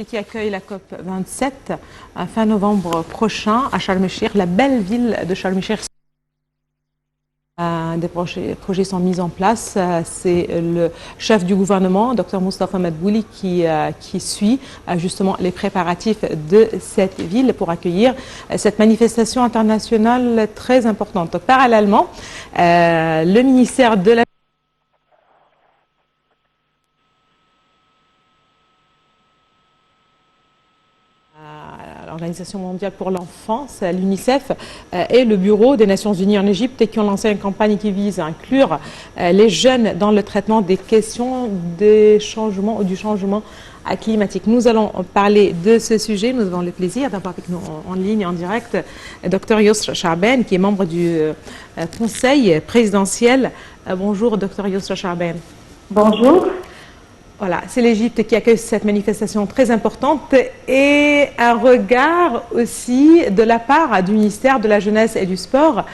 qui accueille la COP 27 fin novembre prochain à Sharm el-Sheikh, la belle ville de Sharm el-Sheikh. Des projets sont mis en place. C'est le chef du gouvernement, Dr Moustapha Madbouli, qui suit justement les préparatifs de cette ville pour accueillir cette manifestation internationale très importante. Donc, parallèlement, le ministère de la l'Organisation mondiale pour l'enfance, l'UNICEF, et le Bureau des Nations Unies en Égypte qui ont lancé une campagne qui vise à inclure les jeunes dans le traitement des questions des changements ou du changement climatique. Nous allons parler de ce sujet. Nous avons le plaisir d'avoir avec nous en ligne, en direct, Dr Yousra Chaaben, qui est membre du Conseil présidentiel. Bonjour, Dr Yousra Chaaben. Bonjour. Voilà, c'est l'Égypte qui accueille cette manifestation très importante et un regard aussi de la part du ministère de la Jeunesse et du Sport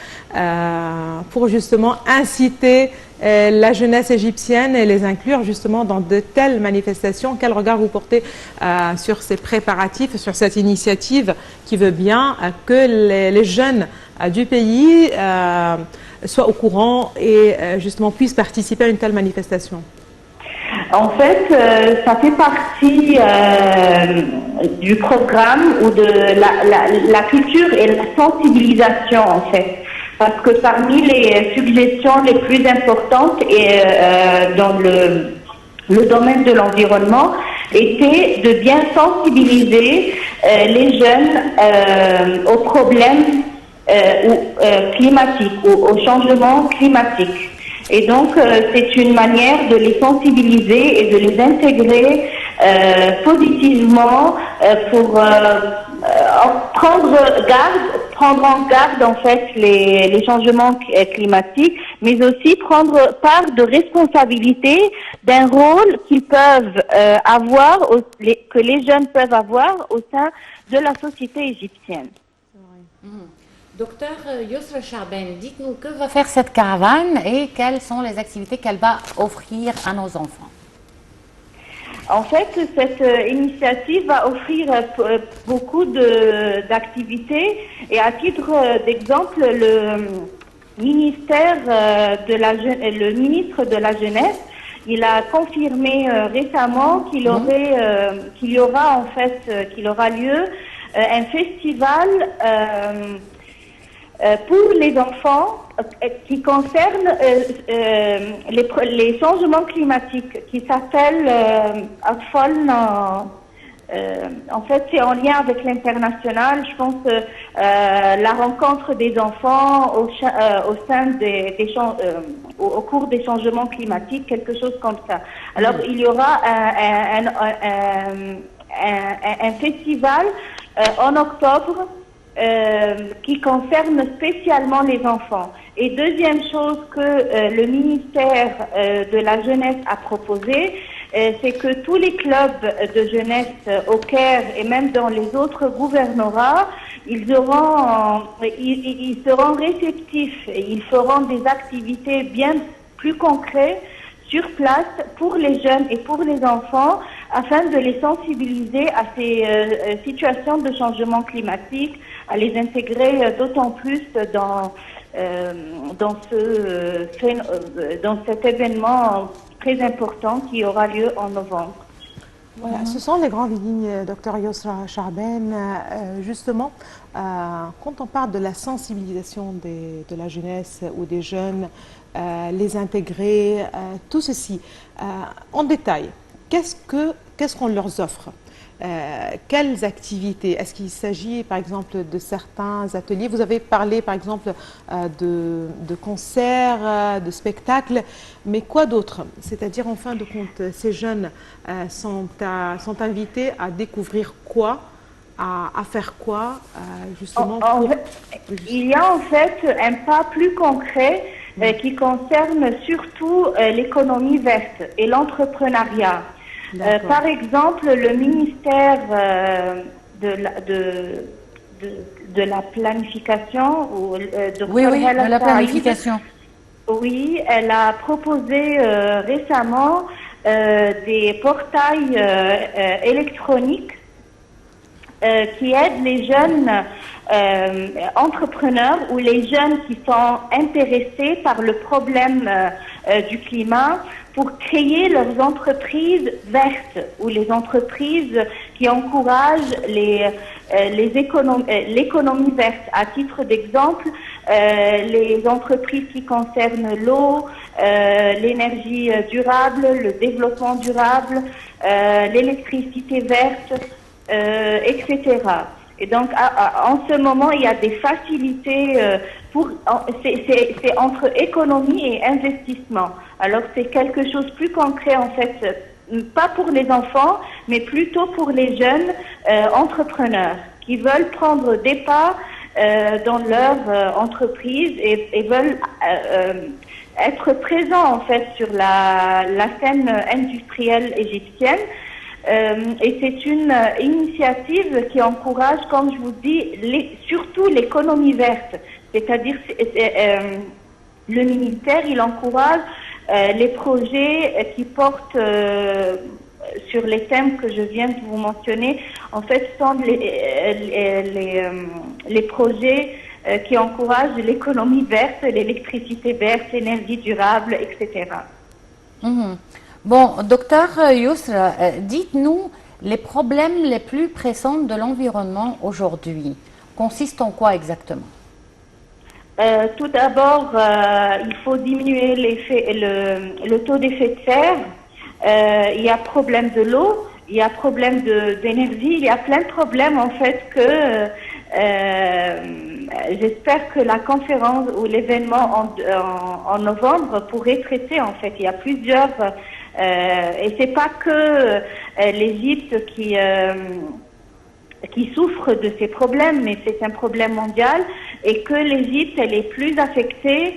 pour justement inciter la jeunesse égyptienne et les inclure justement dans de telles manifestations. Quel regard vous portez sur ces préparatifs, sur cette initiative qui veut bien que les jeunes du pays soient au courant et justement puissent participer à une telle manifestation? En fait, ça fait partie du programme ou de la culture et la sensibilisation, en fait. Parce que parmi les suggestions les plus importantes et dans le domaine de l'environnement était de bien sensibiliser les jeunes aux problèmes climatiques ou au changement climatique. Et donc, c'est une manière de les sensibiliser et de les intégrer positivement pour prendre en garde en fait les changements climatiques, mais aussi prendre part de responsabilité d'un rôle qu'ils peuvent avoir, que les jeunes peuvent avoir au sein de la société égyptienne. Docteur Yousra Chaaben, dites-nous que va faire cette caravane et quelles sont les activités qu'elle va offrir à nos enfants? En fait, cette initiative va offrir beaucoup d'activités et à titre d'exemple, le ministre de la Jeunesse, il a confirmé récemment qu'il aura lieu un festival pour les enfants qui concerne les changements climatiques, qui s'appelle Atfal. En fait, c'est en lien avec l'international. Je pense la rencontre des enfants au cours des changements climatiques, quelque chose comme ça. Alors, il y aura un festival en octobre qui concerne spécialement les enfants. Et deuxième chose que le ministère de la Jeunesse a proposé, c'est que tous les clubs de jeunesse au Caire et même dans les autres gouvernorats, ils seront réceptifs et ils feront des activités bien plus concrètes sur place pour les jeunes et pour les enfants afin de les sensibiliser à ces situations de changement climatique, à les intégrer d'autant plus dans cet événement très important qui aura lieu en novembre. Voilà, ce sont les grandes lignes, Dr Yousra Chaaben. Justement, quand on parle de la sensibilisation de la jeunesse ou des jeunes, les intégrer, tout ceci, en détail, qu'est-ce qu'on leur offre? Quelles activités? Est-ce qu'il s'agit par exemple de certains ateliers? Vous avez parlé par exemple de concerts, de spectacles, mais quoi d'autre? C'est-à-dire en fin de compte, ces jeunes sont invités à découvrir quoi, à faire quoi justement Il y a en fait un pas plus concret qui concerne surtout l'économie verte et l'entrepreneuriat. Par exemple, le ministère de la planification ou de la planification. Oui, elle a proposé récemment des portails électroniques qui aident les jeunes entrepreneurs ou les jeunes qui sont intéressés par le problème du climat pour créer leurs entreprises vertes ou les entreprises qui encouragent l'économie verte. À titre d'exemple, les entreprises qui concernent l'eau, l'énergie durable, le développement durable, l'électricité verte, etc. Et donc, en ce moment, il y a des facilités c'est entre économie et investissement. Alors, c'est quelque chose de plus concret, en fait, pas pour les enfants, mais plutôt pour les jeunes entrepreneurs qui veulent prendre des pas dans leur entreprise et veulent être présents, en fait, sur la scène industrielle égyptienne. Et c'est une initiative qui encourage, comme je vous dis, surtout l'économie verte. C'est-à-dire, le ministère, il encourage les projets qui portent sur les thèmes que je viens de vous mentionner. En fait, sont les projets qui encouragent l'économie verte, l'électricité verte, l'énergie durable, etc. Mhm. Bon, docteur Yousra, dites-nous les problèmes les plus pressants de l'environnement aujourd'hui. Consistent en quoi exactement? Tout d'abord, il faut diminuer le taux d'effet de serre. Il y a problème de l'eau, il y a problème d'énergie, il y a plein de problèmes en fait que j'espère que la conférence ou l'événement en novembre pourrait traiter en fait. Il y a plusieurs et c'est pas que l'Égypte qui souffre de ces problèmes, mais c'est un problème mondial et que l'Égypte elle est plus affectée